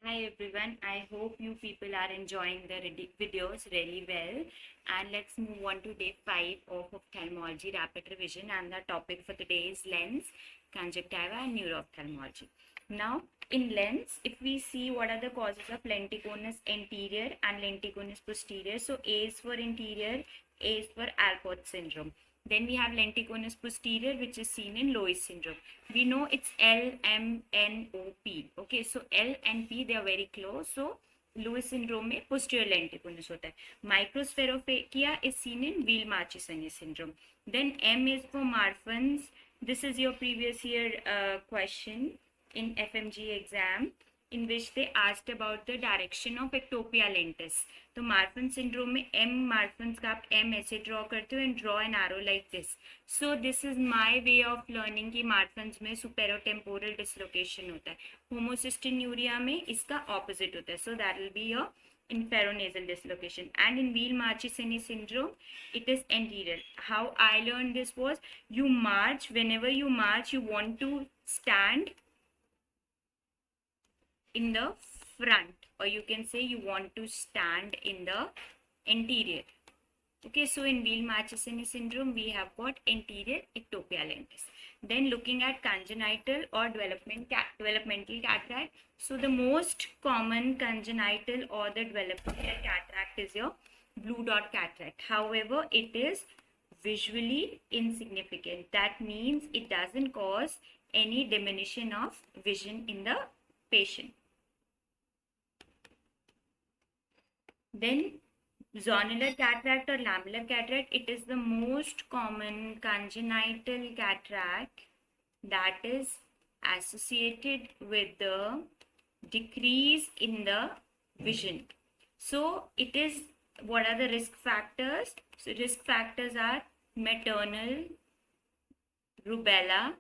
Hi everyone, I hope you people are enjoying the videos really well. And let's move on to day 5 of ophthalmology rapid revision. And the topic for today is lens, conjunctiva, and neuro-ophthalmology. Now, in lens, if we see what are the causes of lenticonus anterior and lenticonus posterior. So, A is for interior, A is for Alport syndrome. Then we have lenticonus posterior, which is seen in Loeys syndrome. We know it's L, M, N, O, P. Okay, so L and P, they are very close. So Lewis syndrome में posterior lenticonus होता है. Microspherophobia is seen in Weil-Marchesani syndrome. Then M is for Marfan's. This is your previous year question in FMG exam, in which they asked about the direction of ectopia lentis. तो Marfan syndrome में M मार्फन्स का आप M ऐसे draw करते हो and draw an arrow like this. So this is my way of learning कि मार्फन्स में सुपेरोटेम्पोरल dislocation होता है. होमोसिस्टिन्यूरिया में इसका ऑपोजिट होता है. So that will be your inferonasal dislocation. And in Weil-Marchesani syndrome, it is anterior. How I learned this was, you march, whenever you march, you want to stand in the front, or you can say you want to stand in the anterior. Okay, so in Weil-Marchesani syndrome, we have got anterior ectopia lentis. Then looking at congenital or developmental cataract. So the most common congenital or the developmental cataract is your blue dot cataract. However, it is visually insignificant. That means it doesn't cause any diminution of vision in the patient. Then zonular cataract or lamellar cataract, it is the most common congenital cataract that is associated with the decrease in the vision. So it is, what are the risk factors? So risk factors are maternal rubella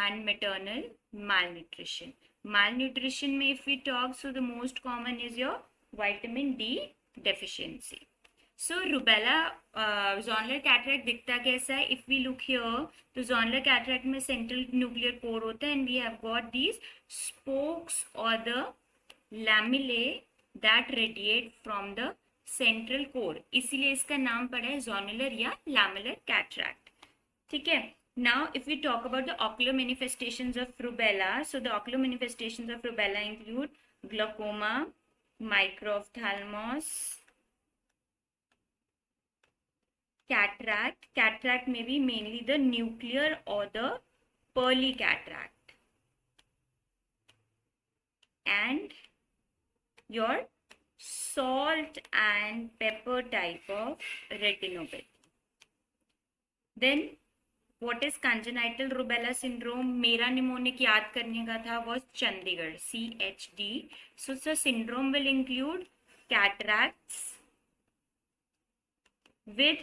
and maternal malnutrition. Malnutrition may, if we talk, so the most common is your vitamin D deficiency. So rubella zonular cataract दिखता कैसा है? If we look here, तो zonular cataract में central nuclear pore होता है, and we have got these spokes or the lamellae that radiate from the central core. इसीलिए इसका नाम पड़ा है zonular या lamellar cataract. ठीक है? Now, if we talk about the ocular manifestations of rubella, so the ocular manifestations of rubella include glaucoma, microphthalmos, cataract. Cataract may be mainly the nuclear or the pearly cataract, and your salt and pepper type of retinopathy. Then what is congenital rubella syndrome? मेरा mnemonic याद करने का था was Chandigarh, CHD. So the syndrome will include cataracts with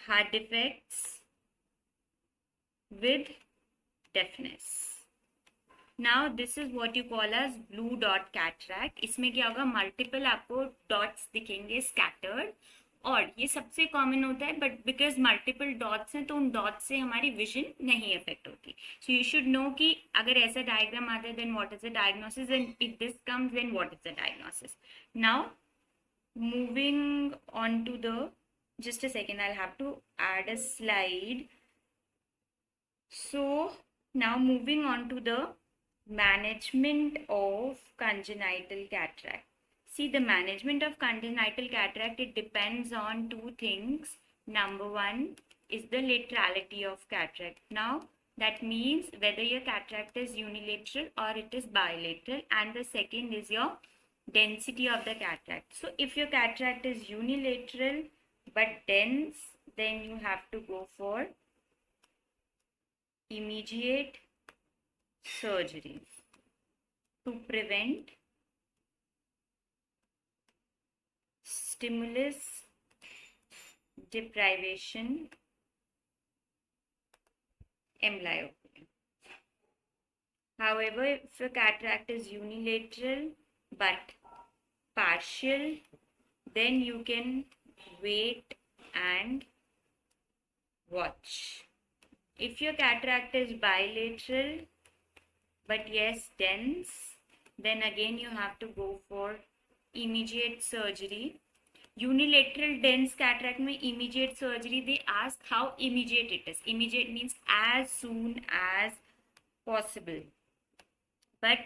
heart defects with deafness. Now this is what you call as blue dot cataract. इसमें क्या होगा? Multiple आपको dots दिखेंगे scattered, और ये सबसे कॉमन होता है, बट बिकॉज मल्टीपल डॉट्स हैं तो उन डॉट्स से हमारी विजन नहीं अफेक्ट होती. सो यू शुड नो कि अगर ऐसा डायग्राम आता है then what is the diagnosis, and if this comes then what is the diagnosis. Now moving on to the, just a second, I'll have to add a slide. So now moving on to the management of congenital cataract. See, the management of congenital cataract, it depends on two things. Number one is the laterality of cataract. Now, that means whether your cataract is unilateral or it is bilateral, and the second is your density of the cataract. So, if your cataract is unilateral but dense, then you have to go for immediate surgery to prevent stimulus deprivation amblyopia. However, if a cataract is unilateral but partial, then you can wait and watch. If your cataract is bilateral but yes, dense, then again you have to go for immediate surgery. Unilateral dense cataract में immediate surgery, they ask how immediate it is. Immediate means as soon as possible. But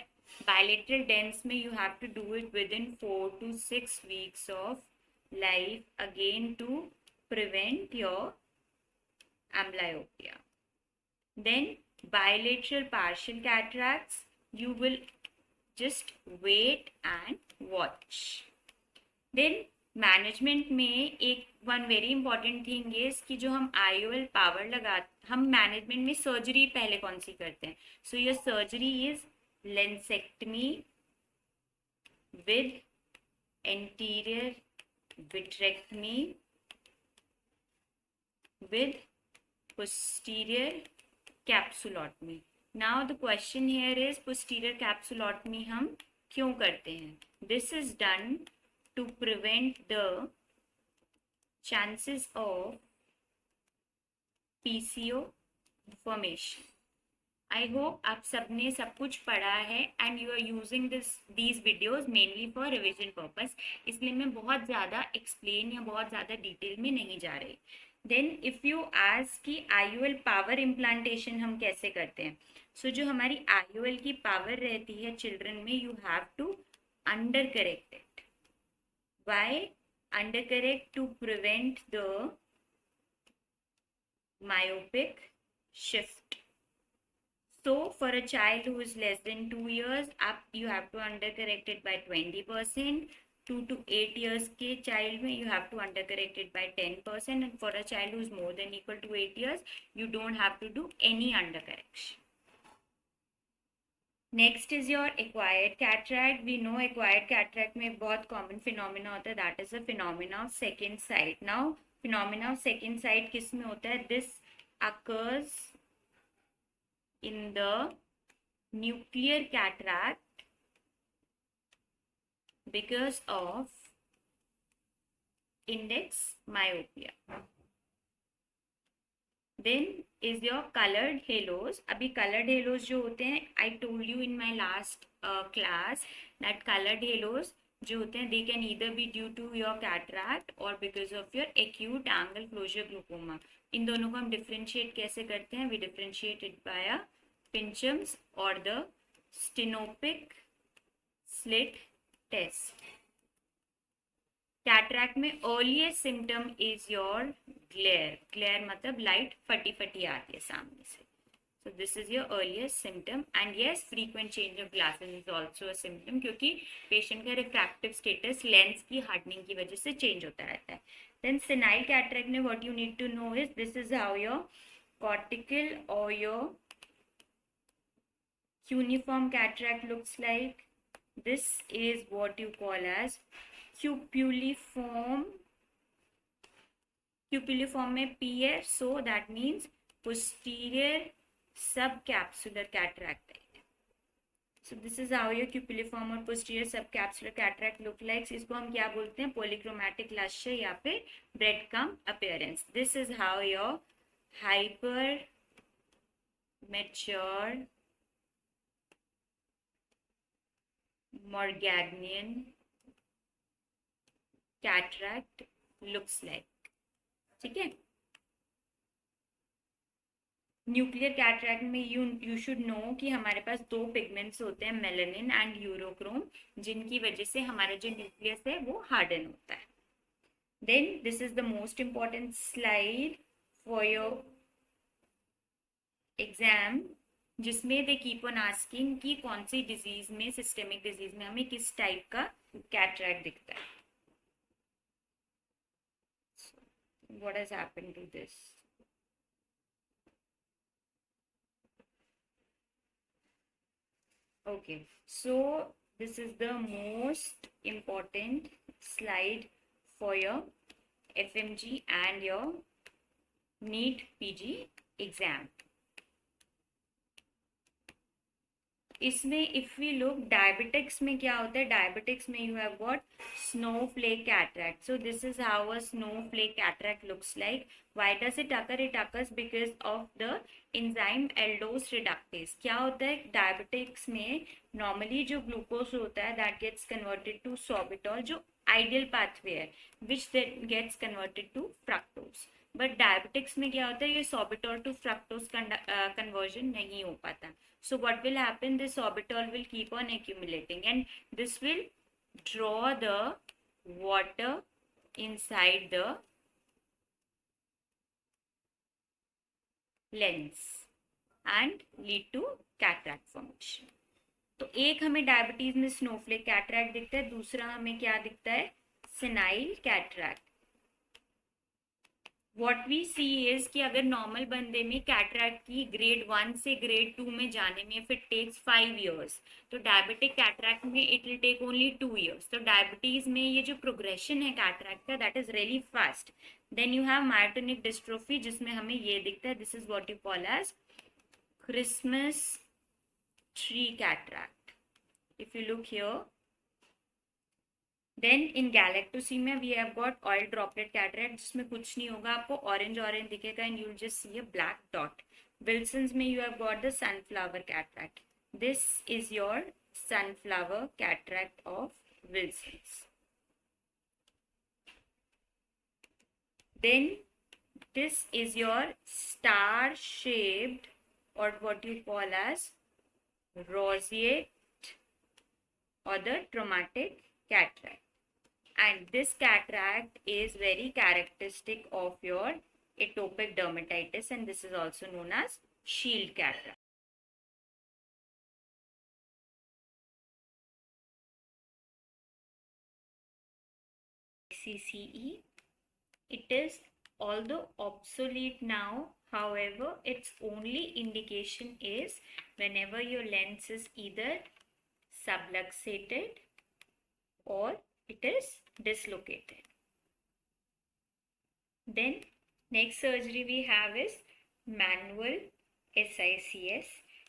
bilateral dense में you have to do it within 4 to 6 weeks of life, again to prevent your amblyopia. Then bilateral partial cataracts, you will just wait and watch. Then management में एक one very important thing is कि जो हम IOL power लगा, हम management में surgery पहले कौन सी करते हैं. So your surgery is lensectomy with anterior vitrectomy with posterior capsulotomy. Now the question here is posterior capsulotomy हम क्यों करते हैं? This is done to prevent the chances of PCO formation. I hope आप सबने सब कुछ पढ़ा है and you are using these videos mainly for revision purpose. इसलिए मैं बहुत ज़्यादा explain या बहुत ज़्यादा detail में नहीं जा रही. Then if you ask कि IOL power implantation हम कैसे करते हैं, so जो हमारी IOL की power रहती है children में, you have to under correct it. Why under correct? To prevent the myopic shift. So for a child who is less than 2 years, you have to under correct it by 20%. 2 to 8 years के child में you have to under correct it by 10%, and for a child who is more than equal to 8 years, you don't have to do any under correction. Next is your acquired cataract. We know acquired cataract में बहुत common phenomena होता है, that is the phenomena of second sight. Now phenomena of second sight किस में होता है? This occurs in the nuclear cataract because of index myopia. Then is your colored halos. अभी colored halos जो होते हैं, I told you in my last class that colored halos जो होते हैं, they can either be due to your cataract or because of your acute angle closure glaucoma. इन दोनों को हम differentiate कैसे करते हैं? We differentiate it by a Pincham's or the stenopic slit test. Cataract में earliest symptom is your glare. Glare मतलब light फटी फटी आती है सामने से. So this is your earliest symptom. And yes, frequent change of glasses is also a symptom, क्योंकि patient का रिफ्रैक्टिव स्टेटस लेंस की हार्डनिंग की वजह से चेंज होता रहता है. देन सेनाइल कैटरैक्ट में what you need to know is this is how your cortical और your cuneiform cataract looks like. This is what you call as cupuliform. Cupuliform में P है, so that means posterior subcapsular cataract. So this is how your cupuliform और posterior subcapsular cataract look like. इसको हम क्या बोलते हैं? Polychromatic lustre या फिर breadcrumb appearance. This is how your hyper mature Morganian cataract looks like. ठीक है. न्यूक्लियर कैटरैक्ट में यू शुड नो कि हमारे पास दो पिगमेंट्स होते हैं, मेलानिन एंड यूरोक्रोम, जिनकी वजह से हमारा जो न्यूक्लियस है वो हार्डन होता है. Then this is the most important slide for your exam, जिसमें दे कीप ऑन आस्किंग कि कौन सी डिजीज में, सिस्टेमिक डिजीज में हमें किस टाइप का कैटरैक्ट दिखता है. What has happened to this? Okay, so this is the most important slide for your FMG and your NEET PG exam. इसमें इफ वी लुक डायबिटिक्स में क्या होता है, डायबिटिक्स में you have got snowflake cataract. So this is how a snowflake cataract looks like. Why does it occur? It occurs because of the enzyme aldose reductase. क्या होता है diabetics में, normally जो ग्लूकोज होता है that gets converted to sorbitol, जो ideal pathway है, which then gets converted to fructose. But diabetics में क्या होता है, ये सोबिटॉल टू फ्रक्टोज कन्वर्जन नहीं हो पाता. So what will happen, this sorbitol will keep on accumulating and this will draw the water inside the lens and lead to cataract formation. तो एक हमें डायबिटीज में स्नोफ्लेक कैटरैक्ट दिखता है, दूसरा हमें क्या दिखता है, senile cataract. What we see is कि अगर नॉर्मल बंदे में कैटरैक्ट की ग्रेड 1 से ग्रेड 2 में जाने में इफ इट टेक्स 5 years, तो डायबिटिक कैटरैक्ट में it will take only 2 years. तो डायबिटीज में ये जो प्रोग्रेशन है कैटरैक्ट का that is really fast. Then you have myotonic dystrophy जिसमें हमें ये दिखता है, this is what you call as Christmas tree cataract. If you look here, then in galactosaemia we have got oil droplet cataract जिसमें कुछ नहीं होगा, आपको ऑरेंज ऑरेंज दिखेगा and you will just see a black dot. Wilson's में you have got the sunflower cataract. This is your sunflower cataract of Wilson's. Then this is your star shaped or what you call as roseate or the traumatic cataract. And this cataract is very characteristic of your atopic dermatitis and this is also known as shield cataract. CCE, it is although obsolete now, however its only indication is whenever your lens is either subluxated or it is dislocated. Then next surgery we have is manual SICS.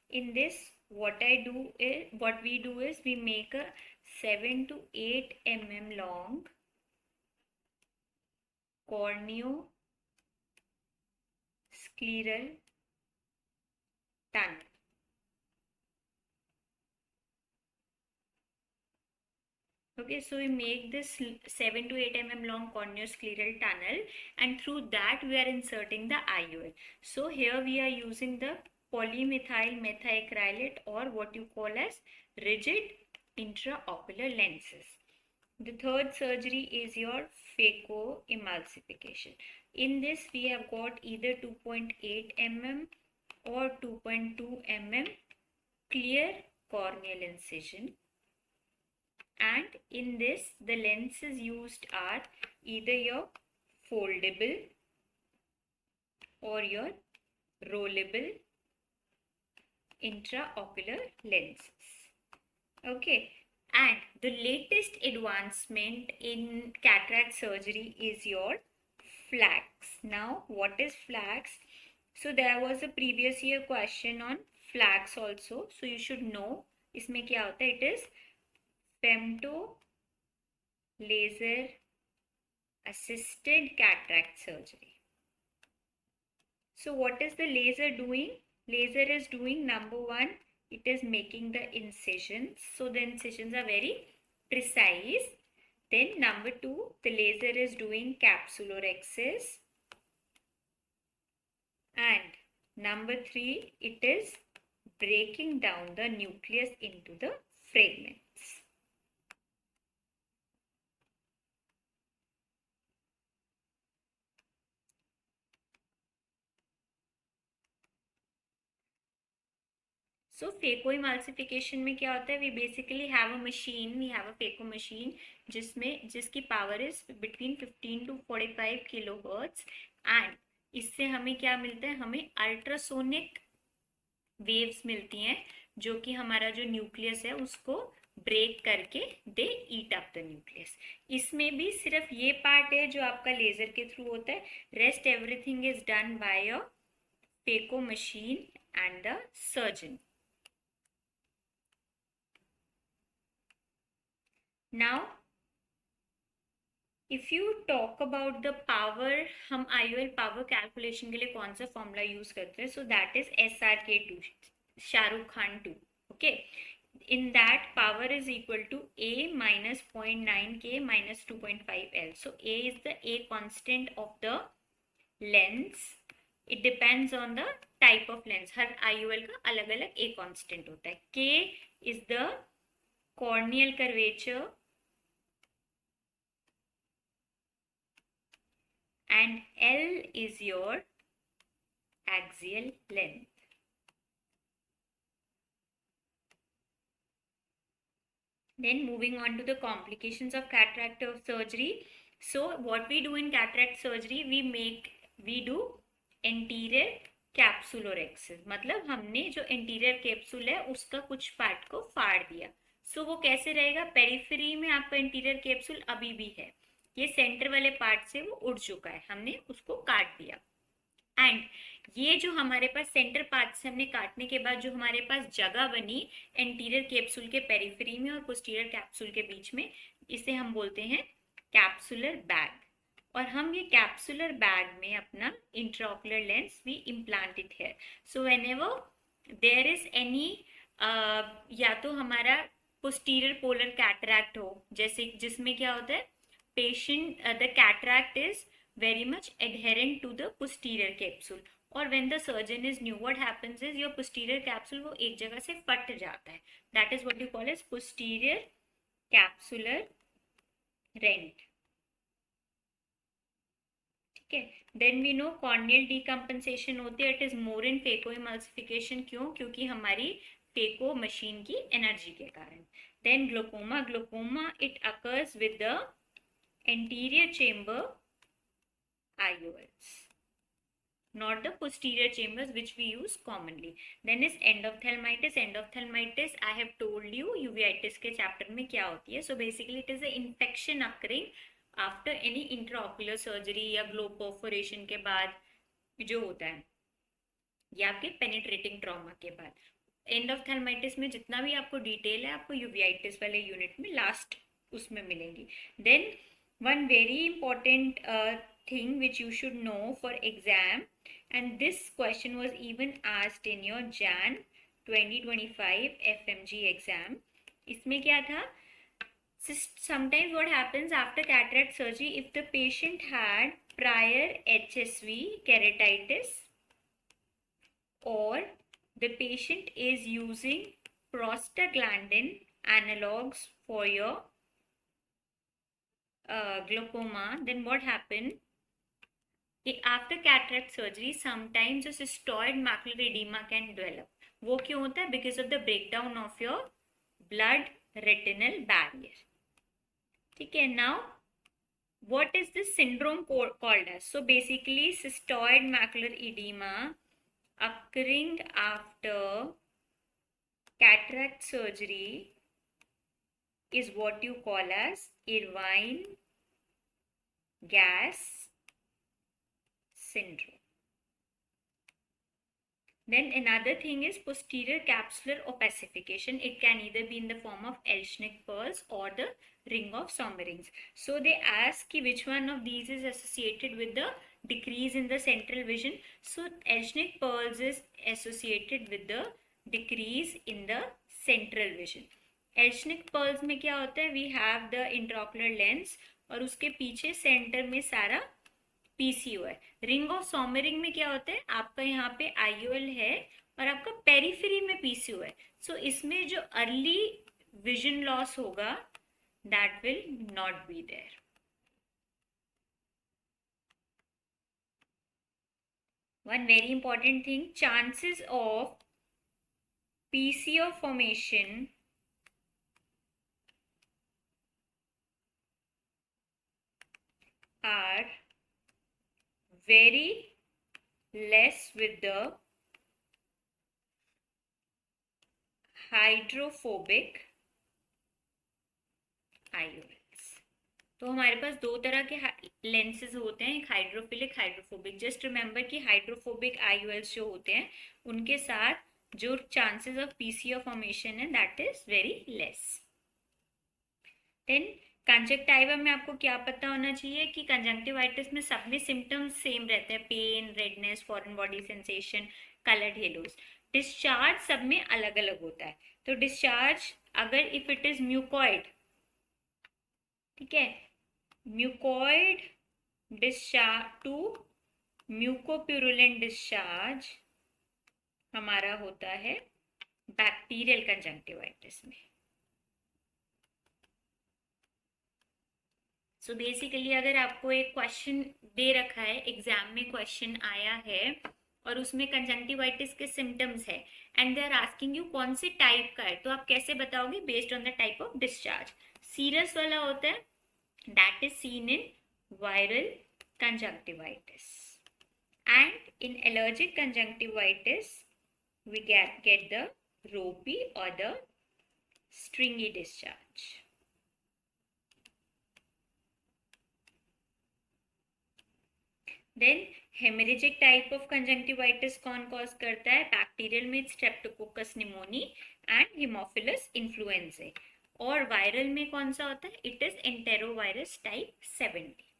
In this what we do is we make a 7 to 8 mm long corneoscleral tunnel. Okay, so we make this 7 to 8 mm long corneoscleral tunnel and through that we are inserting the IOL. So here we are using the polymethyl methacrylate or what you call as rigid intraocular lenses. The third surgery is your phacoemulsification. In this we have got either 2.8 mm or 2.2 mm clear corneal incision. And in this the lenses used are either your foldable or your rollable intraocular lenses. Okay, and the latest advancement in cataract surgery is your FLACS. Now what is FLACS? So there was a previous year question on FLACS also, so you should know इसमें क्या होता है. It is femto laser assisted cataract surgery. So what is the laser doing? Laser is doing, number one, it is making the incisions, so the incisions are very precise. Then number two, the laser is doing capsulorhexis, and number three, it is breaking down the nucleus into the fragments. So phacoemulsification में क्या होता है, we basically have a machine, we have a phaco machine जिसकी power is between 15 to 45 kilohertz and इससे हमें क्या मिलता है, हमें अल्ट्रासोनिक वेव्स मिलती हैं जो कि हमारा जो न्यूक्लियस है उसको ब्रेक करके दे ईट अप द न्यूक्लियस. इसमें भी सिर्फ ये पार्ट है जो आपका लेजर के थ्रू होता है, rest everything is done by a phaco machine and the surgeon. Now if you talk about the power, हम आईयूएल पावर कैलकुलेशन के लिए कौन सा फॉर्मूला यूज करते हैं? So that is SRK2, Shahrukh Khan 2. Okay, in that power is equal to A minus 0.9K minus 2.5L. So A is the A constant of the lens. It depends on the type of lens. Her IOL का अलग अलग A constant होता है. K is the corneal curvature and L is your axial length. Then moving on to the complications of cataract surgery. So what we do in cataract surgery, we do anterior capsulorhexis. मतलब हमने जो anterior capsule है उसका कुछ part को फाड़ दिया. So वो कैसे रहेगा? पेरिफेरी में आपका anterior capsule अभी भी है, ये सेंटर वाले पार्ट से वो उड़ चुका है, हमने उसको काट दिया. एंड ये जो हमारे पास सेंटर पार्ट से हमने काटने के बाद जो हमारे पास जगह बनी एंटीरियर कैप्सूल के पेरिफेरी में और पोस्टीरियर कैप्सूल के बीच में, इसे हम बोलते हैं कैप्सुलर बैग. और हम ये कैप्सुलर बैग में अपना इंट्राओकुलर लेंस वी इम्प्लांटेड है. So whenever there is any, या तो हमारा पोस्टीरियर पोलर कैटरैक्ट हो, जैसे जिसमें क्या होता है, patient the cataract is very much adherent to the posterior capsule, or when the surgeon is new, what happens is your posterior capsule वो एक जगह से फट जाता है. That is what you call as posterior capsular rent. ठीक है. Then we know corneal decompensation होती है. It is more in phacoemulsification. क्यों? क्योंकि हमारी phaco मशीन की एनर्जी के कारण. Then glaucoma. Glaucoma it occurs with the anterior chamber IOLs, not the posterior chambers which we use commonly. Then is endophthalmitis. Endophthalmitis I have told you uveitis के chapter में क्या होती है. So basically it is a infection occurring after any intraocular surgery या glow perforation के बाद जो होता है, या आपके पेनिट्रेटिंग ट्रॉमा के बाद. एंडोफ्थेल्माइटिस में जितना भी आपको डिटेल है आपको यूवियाइटिस वाले यूनिट में लास्ट उसमें मिलेंगी. Then one very important thing which you should know for exam, and this question was even asked in your Jan 2025 FMG exam. इसमें क्या था? Sometimes what happens after cataract surgery, if the patient had prior HSV keratitis or the patient is using prostaglandin analogs for your glaucoma, then what happened? After cataract surgery, sometimes a cystoid macular edema can develop. वो क्यों होता है? Because of the breakdown of your blood retinal barrier. ठीक है. Now, what is this syndrome called as? So basically, cystoid macular edema occurring after cataract surgery is what you call as Irvine gas syndrome. Then another thing is posterior capsular opacification. It can either be in the form of Elschnig pearls or the ring of Sommerings. So they ask which one of these is associated with the decrease in the central vision. So Elschnig pearls is associated with the decrease in the central vision. Elschnig pearls में क्या होता है? We have the intraocular lens और उसके पीछे centre में सारा PCO है. रिंग ऑफ सॉमरिंग में क्या होता है? आपका यहाँ पे IOL है और आपका पेरिफेरी में PCO है. सो इसमें जो अर्ली विजन लॉस होगा that will not be there. One very important thing, chances of PCO formation are very less with the hydrophobic IOLs. तो हमारे पास दो तरह के लेंसेज होते हैं, एक हाइड्रोफिलिक, हाइड्रोफोबिक. जस्ट रिमेंबर कि हाइड्रोफोबिक IOLs जो होते हैं उनके साथ जो चांसेस ऑफ PCO फॉर्मेशन है that is very less. Then conjunctiva में आपको क्या पता होना चाहिए कि कंजक्टिवाइटिस में सब में सिम्टम्स सेम रहते हैं, pain, redness, foreign body sensation, coloured haloes. Discharge सब में अलग अलग होता है। तो डिस्चार्ज अगर इफ इट इज म्यूकॉइड, ठीक है, म्यूकॉइड डिस्चार्ज टू म्यूकोप्यूरुलेंट डिस्चार्ज हमारा होता है बैक्टीरियल कंजक्टिवाइटिस में। सो बेसिकली अगर आपको एक क्वेश्चन दे रखा है, एग्जाम में क्वेश्चन आया है और उसमें कंजक्टिवाइटिस के सिम्टम्स है and they are asking you कौन से टाइप का है, तो आप कैसे बताओगे? Based on the type of discharge. Serous वाला होता है that is seen in viral conjunctivitis, and in allergic conjunctivitis we get the ropey or the stringy discharge. Then hemorrhagic type of conjunctivitis कौन कॉज करता है? Bacterial में streptococcus pneumoniae and haemophilus influenzae, और viral में कौन सा होता है? It is enterovirus type 70।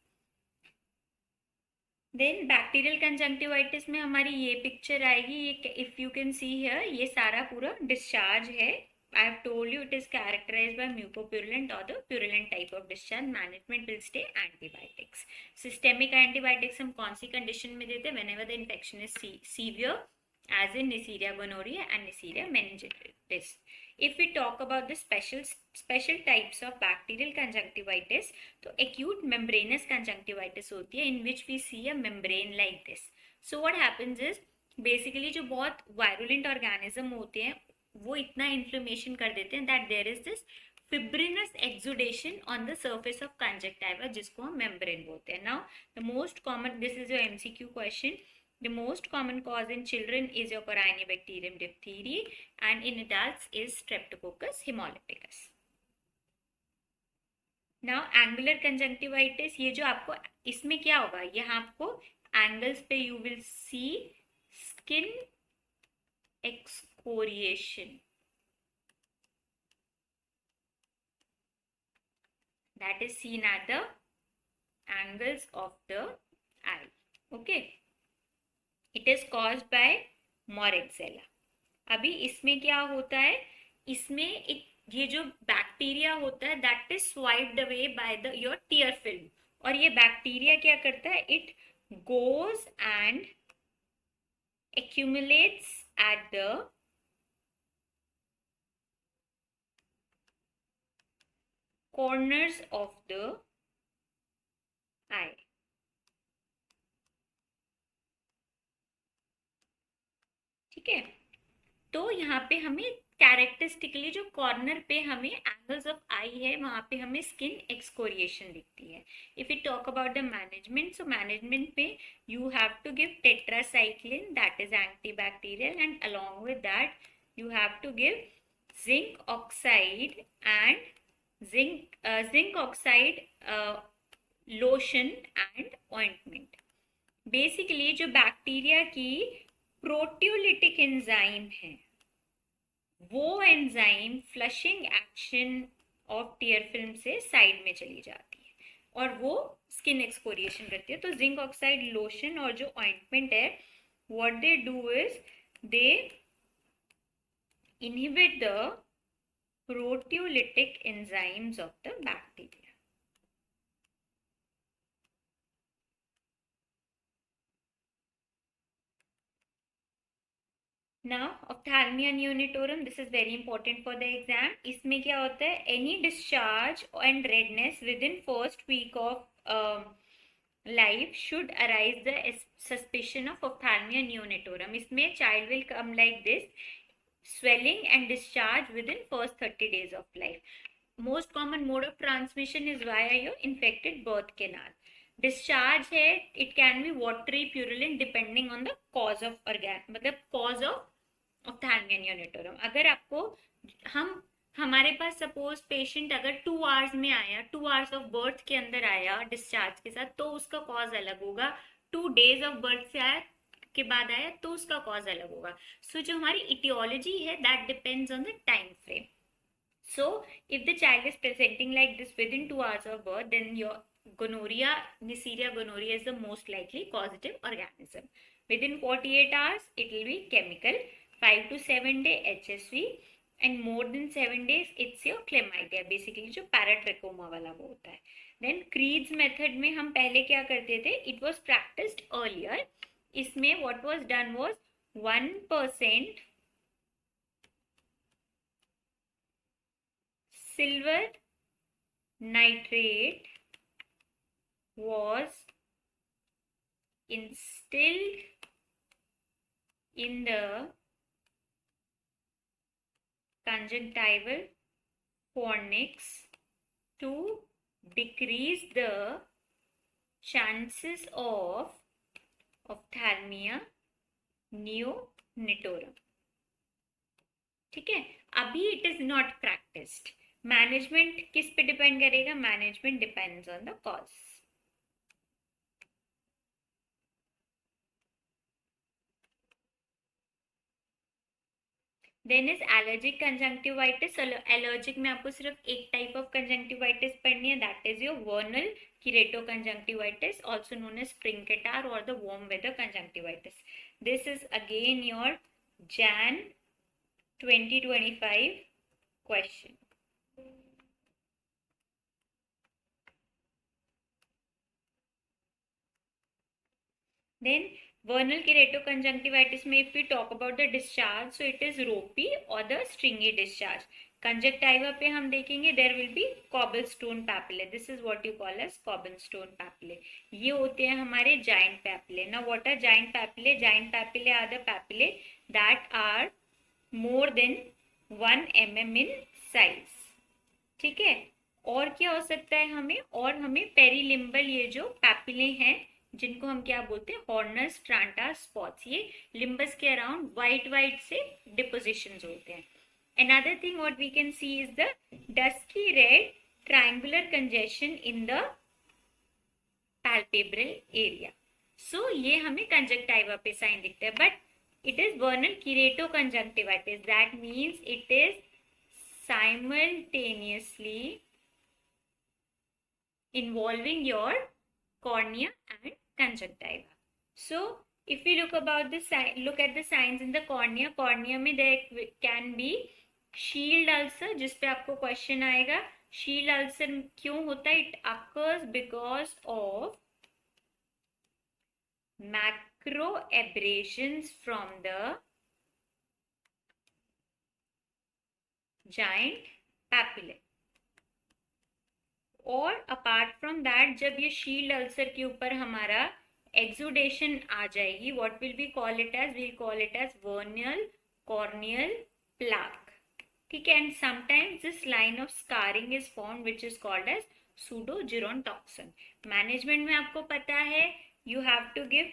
Then bacterial conjunctivitis में हमारी ये पिक्चर आएगी, ये if you can see here, ये सारा पूरा डिस्चार्ज है। I have told you it is characterised by mucopurulent और the purulent type of discharge. Management will stay antibiotics. Systemic antibiotics हम कौन सी कंडीशन में देते हैं? Whenever the infection is severe as in Neisseria gonorrhea and Neisseria meningitis. If we talk about the special types of bacterial conjunctivitis, तो acute membranous conjunctivitis होती है in which we see a membrane like this. So what happens is basically जो बहुत virulent organism होते हैं वो इतना inflammation कर देते हैं that there is this fibrinous exudation on the surface of conjunctiva जिसको हम membrane बोलते हैं. Now the most common, this is your MCQ question. The most common cause in children is your Corynebacterium diphtheria and in adults is Streptococcus hemolyticus. Now angular conjunctivitis, ये जो आपको इसमें क्या होगा, यहाँ आपको angles पे you will see skin excoriation, that is seen at the angles of the eye. Okay. It is caused by Moraxella. अभी इसमें क्या होता है? इसमें एक ये जो बैक्टीरिया होता है that is swiped away by the your tear film, और ये बैक्टीरिया क्या करता है? It goes and accumulates at the corners of the eye. ठीक है, तो यहाँ पे हमें कैरेक्टरिस्टिकली जो कॉर्नर पे हमें एंगल्स ऑफ आई है वहां पे हमें स्किन एक्सकोरिएशन दिखती है. If you talk about the management, so management पे you have to give tetracycline that is antibacterial and along with that you have to give zinc oxide and zinc oxide lotion and ointment. Basically जो bacteria की proteolytic enzyme है वो enzyme flushing action of tear film से side में चली जाती है और वो स्किन एक्सकोरिएशन करती है. तो जिंक ऑक्साइड लोशन और जो ऑइंटमेंट है what they do is they inhibit the proteolytic enzymes of the bacteria. Now ophthalmia neonatorum, this is very important for the exam. इसमें क्या होता है? Any discharge and redness within first week of life should arise the suspicion of ophthalmia neonatorum. इसमें child will come like this, swelling and discharge within first 30 days of life. Most common mode of transmission is via your infected birth canal. Discharge है, it can be watery, purulent depending on the cause of organ, मतलब cause of ऑप्थैल्मिया नियोनेटोरम. अगर आपको हमारे पास suppose patient अगर 2 hours में आया, 2 hours of birth के अंदर आया डिस्चार्ज के साथ, तो उसका कॉज अलग होगा. 2 डेज ऑफ बर्थ से आया के बाद आया तो उसका कॉज अलग होगा. सो जो हमारी इटियोलॉजी है that depends on the time frame. So if the child is presenting like this within 2 hours of birth, then your gonorrhea, Neisseria gonorrhea is the most likely causative organism. Within 48 hours, it will be chemical. 5 to 7 day HSV, and more than 7 days it's your chlamydia, basically जो paratrachoma वाला वो होता है. Then Creed's method में हम पहले क्या करते थे? It was practiced earlier. इसमें what was done was 1% silver nitrate was instilled in the conjunctival fornix to decrease the chances of ophthalmia neonatorum. ठीक है, अभी it is not practised. Management किस पे डिपेंड करेगा? Management depends on the cause. Then is allergic conjunctivitis. Allergic में आपको सिर्फ एक टाइप ऑफ कंजंक्टिवाइटिस पढ़नी है, that is your vernal keratoconjunctivitis, also known as spring catarrh और the warm weather conjunctivitis. This is again your Jan 2025 question. Then vernal keratoconjunctivitis में if we talk about the discharge, so it is ropey or the stringy discharge. Conjunctiva पे हम देखेंगे there will be cobblestone papillae. This is what you call as cobblestone papillae. ये होते हैं हमारे giant papillae. Now what are giant papillae? Giant papillae are the papillae that are more than 1 mm in size. ठीक है, और क्या हो सकता है हमें? और हमें पेरीलिम्बल ये जो पैपिले हैं जिनको हम क्या बोलते हैं? Horner Trantas spots. ये लिम्बस के अराउंड वाइट वाइट से डिपोजिशंस होते हैं. Another thing what we can see is the dusky red triangular congestion in the palpebral area. So ये हमें कंजक्टिवा पे साइन दिखता है, but it is vernal keratoconjunctivitis. That means it is simultaneously involving your cornea and conjunctiva. So if we look at the signs in the cornea, cornea में there can be shield ulcer, जिस पे आपको question आएगा. shield ulcer क्यों होता है? it occurs because of macro abrasions from the giant papillae. और apart from that जब ये शील्ड अल्सर के ऊपर हमारा एक्सुडेशन आ जाएगी, what will be call it as? We call it as vernal corneal plaque. ठीक है, and sometimes this line of scarring is formed which is called as pseudogerontoxon. Management में आपको पता है you have to give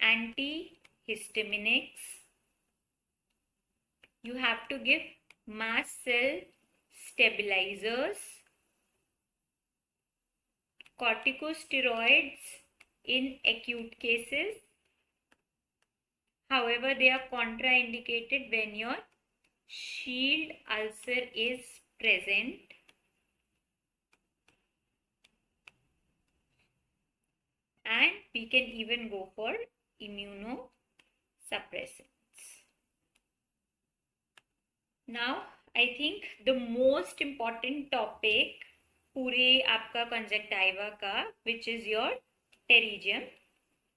antihistaminics, you have to give mast cell stabilizers, corticosteroids in acute cases. However, they are contraindicated when your shield ulcer is present. And we can even go for immunosuppressants. Now, I think the most important topic पूरे आपका conjunctiva का which is your pterygium,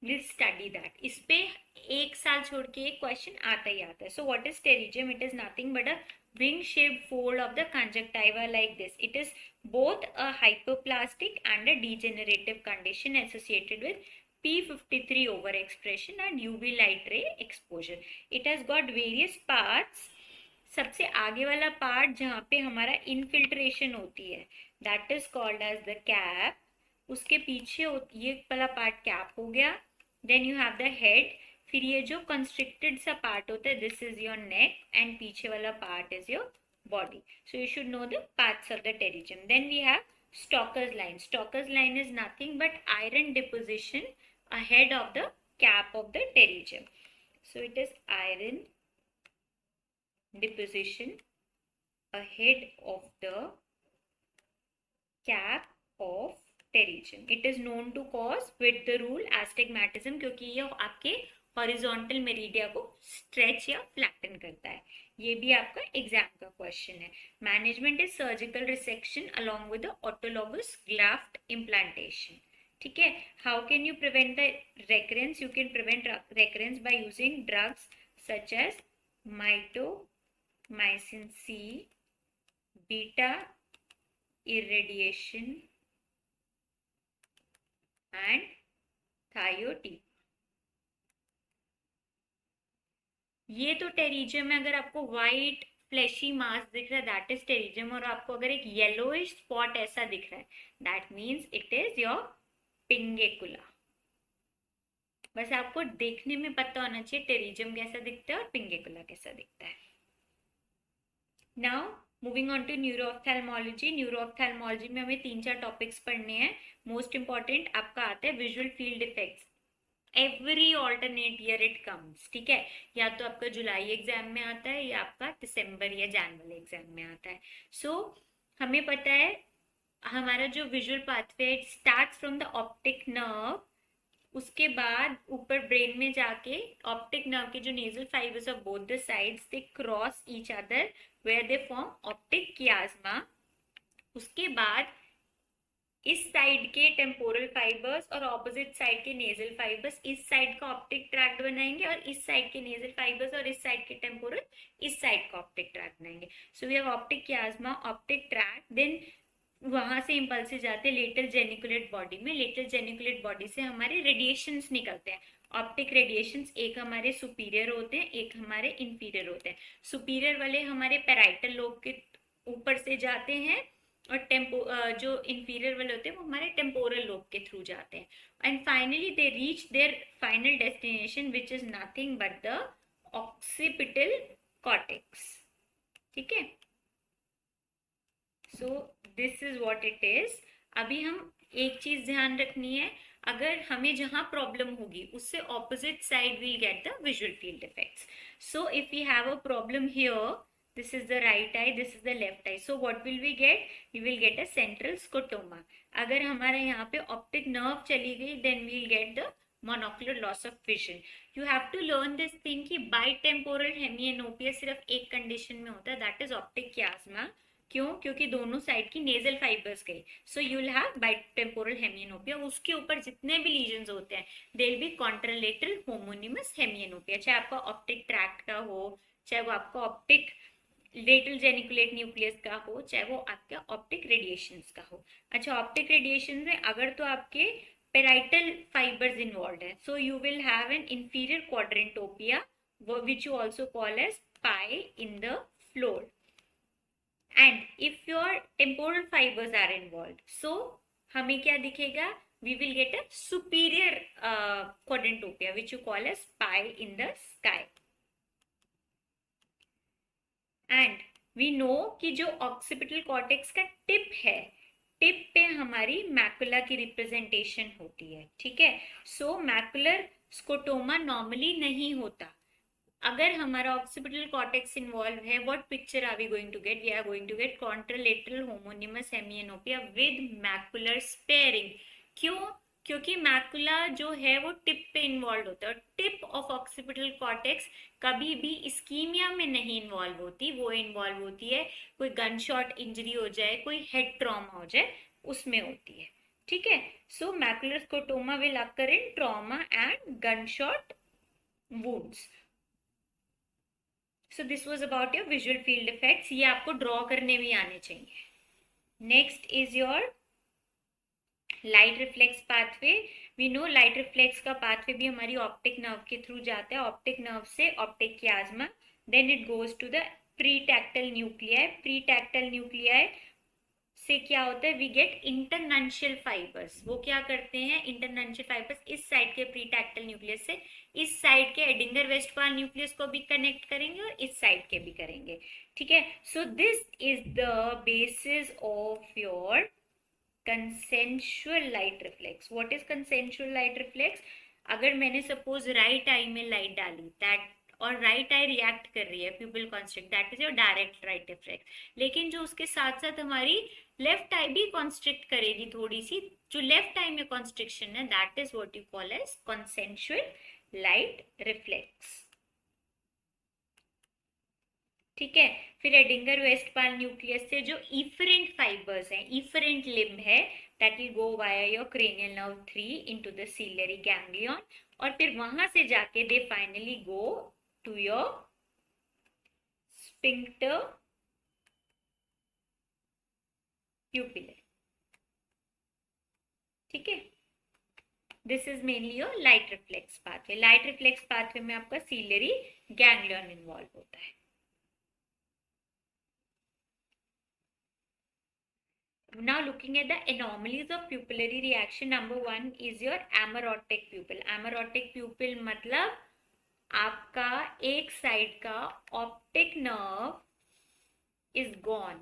we'll study that. इस पे एक साल छोड़ के एक क्वेश्चन आता ही आता है. So what is pterygium? It is nothing but a wing shaped fold of the conjunctiva like this. It is both a hyperplastic and a degenerative condition associated with p53 overexpression and UV light ray exposure. It has got various parts. सबसे आगे वाला part जहाँ पे हमारा infiltration होती है that is called as the cap. उसके पीछे ये वाला पार्ट कैप हो गया. Then you have the head. फिर ये जो कंस्ट्रिक्टेड सा पार्ट होता है this is your neck and पीछे वाला part is your body. So you should know the parts of the pterygium. Then we have Stocker's line. Stocker's line is nothing but iron deposition ahead of the cap of the pterygium. So it is iron deposition ahead of the cap of pterygium. It is known to cause with the rule astigmatism, क्योंकि ये आपके horizontal meridia को stretch या flatten करता है. ये भी आपका एग्जाम का क्वेश्चन है. Management is surgical resection along with the autologous graft implantation. ठीक है. How can you prevent the recurrence? You can prevent recurrence by using drugs such as mitomycin C, beta irradiation and thiotine. ये तो pterygium है. अगर आपको white flashy मास दिख रहा है दैट इज टेरिजियम, और आपको अगर एक येलोइश स्पॉट ऐसा दिख रहा है that means it is your pinguecula. बस आपको देखने में पता होना चाहिए टेरिजियम कैसा दिखता है और पिंगेकुला कैसा दिखता है. Now moving on to neuro-ophthalmology. Neuro-ophthalmology में हमें 3-4 टॉपिक्स पढ़ने हैं. मोस्ट इंपॉर्टेंट आपका आता है visual field effects. Every alternate year it comes. ठीक है. या तो आपका जुलाई एग्जाम में आता है या आपका दिसंबर या जनवरी एग्जाम में आता है. सो हमें पता है हमारा जो visual pathway it starts from the optic nerve. उसके बाद ऊपर ब्रेन में जाके ऑप्टिक नर्व के जो nasal fibres of both the sides they cross each other where they form optic chiasma. उसके बाद इस साइड के टेम्पोरल फाइबर्स और ऑपोजिट साइड के नेजल फाइबर्स इस साइड का ऑप्टिक ट्रैक्ट बनाएंगे और इस साइड के नेजल फाइबर्स और इस साइड के टेम्पोरल इस साइड का ऑप्टिक ट्रैक्ट बनाएंगे. So we have optic chiasma, optic tract. Then वहां से इम्पल्सेस जाते हैं लेटरल जेनिकुलेट बॉडी में. लेटरल जेनिकुलेट बॉडी से हमारे रेडिएशंस निकलते हैं. ऑप्टिक रेडिएशंस एक हमारे सुपीरियर होते हैं, एक हमारे इंफीरियर होते हैं. सुपीरियर वाले हमारे पैराइटल लोब के ऊपर से जाते हैं और जो इंफीरियर वाले होते हैं वो हमारे टेम्पोरल लोब के थ्रू जाते हैं. And finally they reach there final destination which is nothing but the occipital cortex. ठीक है. सो this is what it is. अभी हम एक चीज ध्यान रखनी है, अगर हमें जहां प्रॉब्लम होगी उससे opposite side will get the visual field effects. So if we have a problem here, this is the right eye, this is the left eye. So what will we get? We will get a central scotoma. अगर हमारे यहाँ पे optic nerve चली गई then we will get the monocular loss of vision. You have to learn this thing कि bitemporal hemianopia सिर्फ एक condition में होता है, that is optic chiasma. क्यों? क्योंकि दोनों साइड की नेजल फाइबर्स गई. So you will have bitemporal hemianopia. उसके ऊपर जितने भी लीजन्स होते हैं they will be contralateral homonymous hemianopia. चाहे आपका ऑप्टिक ट्रैक्ट का हो, चाहे वो आपका ऑप्टिक लेटरल जेनिकुलेट न्यूक्लियस का हो, चाहे वो आपका ऑप्टिक रेडिएशंस का हो. अच्छा, ऑप्टिक रेडिएशन में अगर तो आपके पेराइटल फाइबर्स इन्वॉल्व है, so you will have an inferior quadrantanopia which you also call as pie in the floor. And if your temporal fibers are involved, so हमें क्या दिखेगा? We will get a superior quadrantopia which you call as pie in the sky. And we know कि जो occipital cortex का tip है, tip पे हमारी macula की रिप्रेजेंटेशन होती है. ठीक है. सो मैकुलर स्कोटोमा नॉर्मली नहीं होता. अगर हमारा ऑक्सीपिटल कॉर्टेक्स इन्वॉल्व है, what picture are we going to get? We are going to get contralateral homonymous hemianopia with macular sparing. क्यों? क्योंकि मैकुला जो है वो टिप पे इन्वॉल्व होता है और टिप ऑफ ऑक्सीपिटल कॉर्टेक्स कभी भी इस्कीमिया में नहीं इन्वॉल्व होती. वो इन्वॉल्व होती है कोई गन शॉट इंजरी हो जाए, कोई हेड ट्रॉमा हो जाए, उसमें होती है. ठीक है. So macular scotoma will occur in trauma and gunshot wounds. So this was about your visual field effects. ये आपको ड्रॉ करने भी आने चाहिए. Next is your light reflex pathway. We know light reflex का pathway भी हमारी optic nerve के थ्रू जाता है. Optic nerve से optic chiasma, then it goes to the pretactal nuclei. Pretactal nuclei से क्या होता है? We get internuncial fibres. वो क्या करते हैं? इंटरनंशियल फाइबर्स इस साइड के प्रीटैक्टल न्यूक्लियस से इस साइड के एडिंगर वेस्टफाल न्यूक्लियस को भी कनेक्ट करेंगे और इस साइड के भी करेंगे. ठीक है. सो this is the basis of your consensual light reflex. What is consensual light reflex? अगर मैंने सपोज राइट आई में लाइट डाली, दैट और राइट आई रिएक्ट कर रही है प्यूपिल constrict, that is your direct right reflex. लेकिन जो उसके साथ साथ हमारी लेफ्ट आई भी कॉन्स्ट्रिक्ट करेगी थोड़ी सी, जो लेफ्ट आई में कॉन्स्ट्रिक्शन है, that is what you call as consensual light reflex. ठीक है, फिर एडिंगर वेस्टफाल न्यूक्लियस से जो इफरेंट फाइबर्स हैं, इफरेंट लिम्ब है, that will go via your cranial nerve 3 into the ciliary ganglion, और फिर वहां से जाके they finally go to your sphincter pupillae. ठीक है, this is mainly your light reflex pathway. Light reflex pathway में आपका सीलियरी गैंग्लियन इन्वॉल्व होता है। Now looking at the anomalies of pupillary reaction, number 1 is your amerotic pupil. Amerotic pupil मतलब आपका एक side का optic nerve is gone.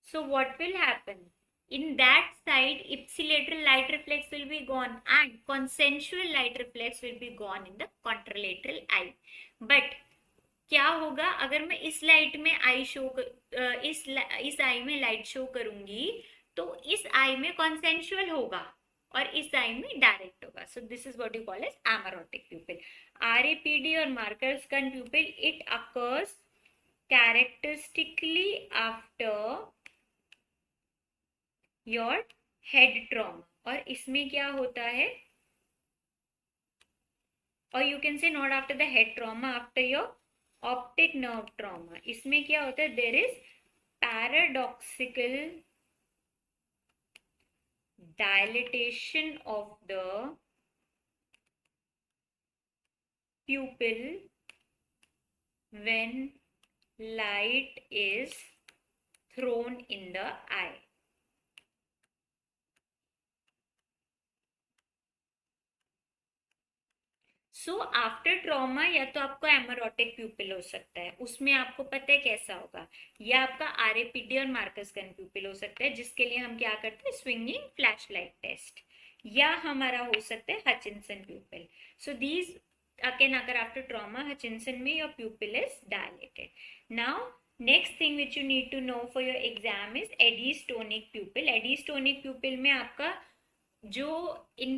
So what will happen? In that side, ipsilateral light reflex will be gone and consensual light reflex will be gone in the contralateral eye. But क्या होगा अगर मैं इस light में I show इस आई में light show करूंगी, तो इस आई में कॉन्सेंशुअल होगा और इस आई में डायरेक्ट होगा। So this is what you call as amaurotic pupil. RAPD और Marcus Gunn pupil, it occurs characteristically after your head trauma. और इसमें क्या होता है, और you can say not after the head trauma, after your optic nerve trauma. इसमें क्या होता है, there is paradoxical dilatation of the pupil when light is thrown in the eye. So after trauma या तो आपको एमरोटिक प्यूपिल हो सकता है, उसमें आपको पता है कैसा होगा, या आपका आरएपीडी और मार्कसगन प्यूपिल हो सकता है, जिसके लिए हम क्या करते हैं, स्विंगिंग फ्लैश लाइट टेस्ट, या हमारा हो सकता है Hutchinson pupil. So these again अगर आफ्टर ट्रॉमा हचिंसन में your pupil is dilated. Now next thing which you need to know for your exam is Adie's tonic pupil. Adie's tonic pupil में आपका जो इन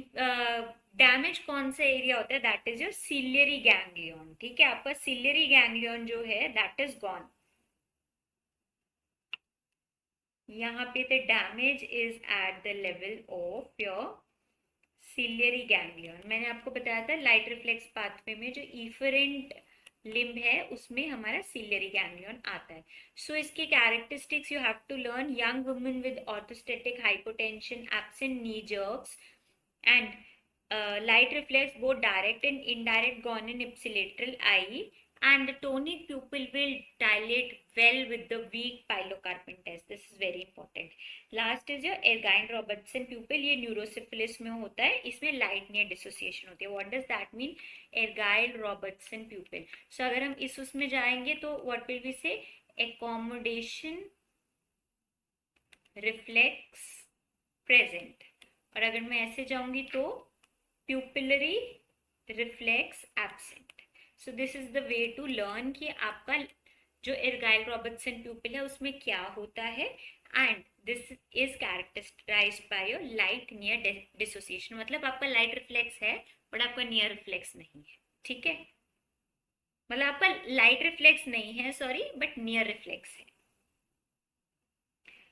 डैमेज कौन सा एरिया होता है, that is your ciliary ganglion. ठीक है, आपका सिलियरी गैंग्लियन जो है दैट इज गॉन। यहाँ पे the damage is at the level of your ciliary ganglion. मैंने आपको बताया था लाइट रिफ्लेक्स पाथवे में जो इफरेंट लिम्ब है उसमें हमारा सिलियरी गैंग्लियन आता है। सो इसकी characteristics you have to learn, young women with orthostatic hypotension, absent knee jerks and light reflex both direct and indirect gone in ipsilateral eye, and the tonic pupil will dilate well with the weak pilocarpine test. This is very important. Last is your Erskine Robertson pupil. ये न्यूरोसिफिलिस में होता है, इसमें light near dissociation होती है। What does that mean? Erskine Robertson pupil. So अगर हम इस उसमें जाएंगे तो what will we say? Accommodation reflex present. और अगर मैं ऐसे जाऊंगी तो pupillary reflex absent. So this is the way to learn कि आपका जो एर्गाइल रॉबर्टसन प्यूपिल है उसमें क्या होता है, and this is characterised by your light near dissociation. मतलब आपका लाइट रिफ्लेक्स है बट आपका नियर रिफ्लेक्स नहीं है। ठीक है, मतलब आपका लाइट रिफ्लेक्स नहीं है, सॉरी, बट नियर रिफ्लेक्स है।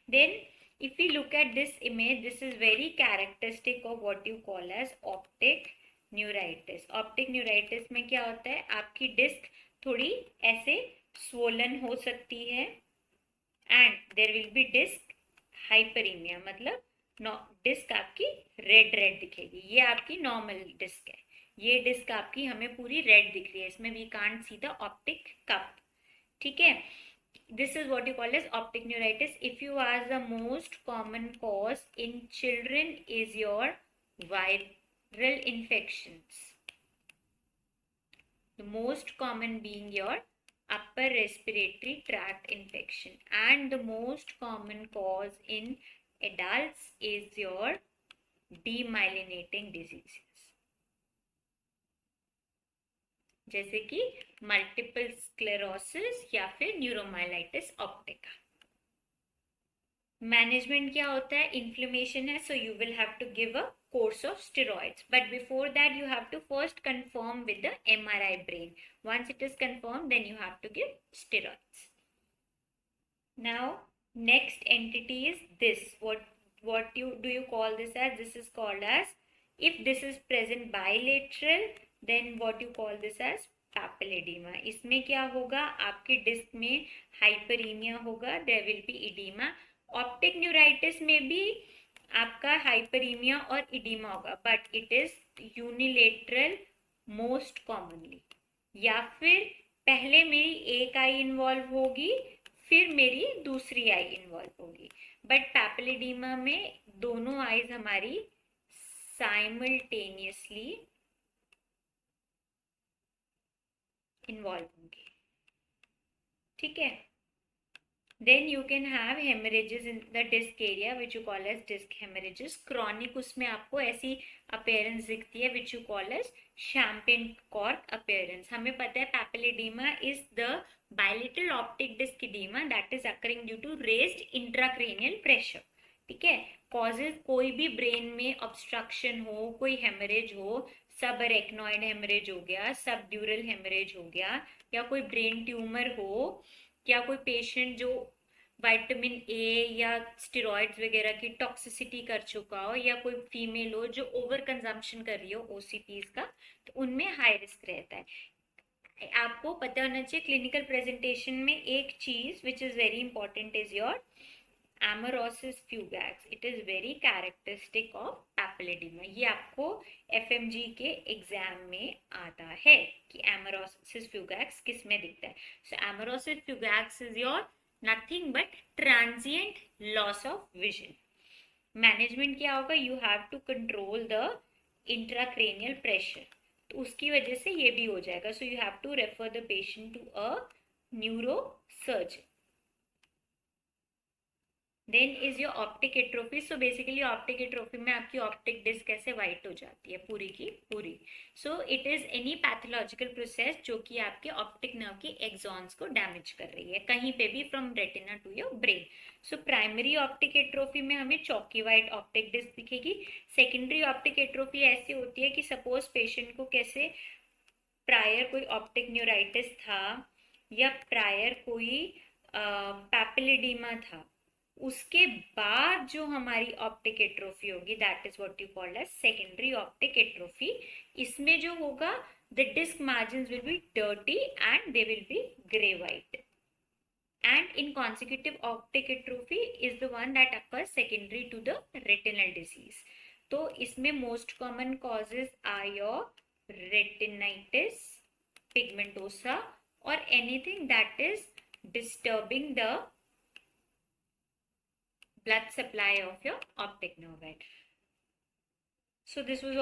Then if we look at this image, this is very characteristic of what you call as optic neuritis. Optic neuritis में क्या होता है, आपकी डिस्क थोड़ी ऐसे swollen हो सकती है, and there will be disc hyperemia, मतलब डिस्क आपकी रेड रेड दिखेगी। ये आपकी नॉर्मल डिस्क है, ये डिस्क आपकी हमें पूरी रेड दिख रही है, इसमें we can't see the optic cup. ठीक है, this is what you call as optic neuritis. If you ask, the most common cause in children is your viral infections, the most common being your upper respiratory tract infection, and the most common cause in adults is your demyelinating diseases. जैसे कि multiple sclerosis या फिर न्यूरोमाइलाइटिस ऑप्टिका। Management क्या होता है, inflammation है, so you will have to give a course of steroids, but before that you have to first confirm with the MRI brain. Once it is confirmed, then you have to give steroids. Now next entity is this. What do you call this as? This is called as, if this is present bilateral, then what you call this as papilledema. इसमें क्या होगा, आपके disc में hyperaemia होगा, there will be oedema. Optic neuritis में भी आपका hyperaemia और इडीमा होगा, but it is unilateral most commonly. या फिर पहले मेरी एक आई इन्वॉल्व होगी, फिर मेरी दूसरी आई इन्वॉल्व होगी. बट पैपिलिडीमा में दोनों आईज हमारी साइमल्टेनियसली इन्वॉल्व होंगी. ठीक है. Then you can have hemorrhages in the disc area which you call as disc hemorrhages. Chronic उसमें आपको ऐसी appearance दिखती है which you call as champagne cork appearance. हमें पता है papilledema is the bilateral optic disc edema that is occurring due to raised intracranial pressure. ठीक है. Causes कोई भी brain में obstruction हो, कोई hemorrhage हो, सब अरेक्नॉइड हेमरेज हो गया, सब ड्यूरल हेमरेज हो गया, या कोई ब्रेन ट्यूमर हो, या कोई पेशेंट जो विटामिन ए या स्टेरॉइड्स वगैरह की टॉक्सिसिटी कर चुका हो, या कोई फीमेल हो जो ओवर कंजम्पशन कर रही हो ओसीपीज का, तो उनमें हाई रिस्क रहता है. आपको पता होना चाहिए क्लिनिकल प्रेजेंटेशन में एक चीज which is very important is your amaurosis fugax. It is very characteristic of papilledema. ये आपको FMG के एग्जाम में आता है कि amaurosis fugax किस में दिखता है. So amaurosis fugax is your nothing but transient loss of vision. Management क्या होगा, you have to control the intracranial pressure. तो उसकी वजह से ये भी हो जाएगा. So you have to refer the patient to a neurosurgeon. Then is your optic atrophy. So basically optic atrophy में आपकी ऑप्टिक डिस्क ऐसे वाइट हो जाती है पूरी की पूरी. So it is any pathological process जो कि आपके ऑप्टिक नर्व की एक्सॉन्स को डैमेज कर रही है कहीं पे भी, from retina to your brain. So primary optic atrophy में हमें चौकी वाइट ऑप्टिक डिस्क दिखेगी. सेकेंडरी ऑप्टिक एट्रोफी ऐसी होती है कि सपोज पेशेंट को कैसे प्रायर कोई ऑप्टिक न्यूराइटिस था, या प्रायर कोई पैपिलिडीमा था, उसके बाद जो हमारी ऑप्टिक एट्रोफी होगी, that is what you called as secondary optic atrophy. इसमें जो होगा, the disc margins will be dirty and they will be grey white. And in consecutive optic atrophy is the one that occurs secondary to the retinal disease. तो इसमें most common causes are your retinitis pigmentosa or anything that is disturbing the blood supply of your optic nerve. So this was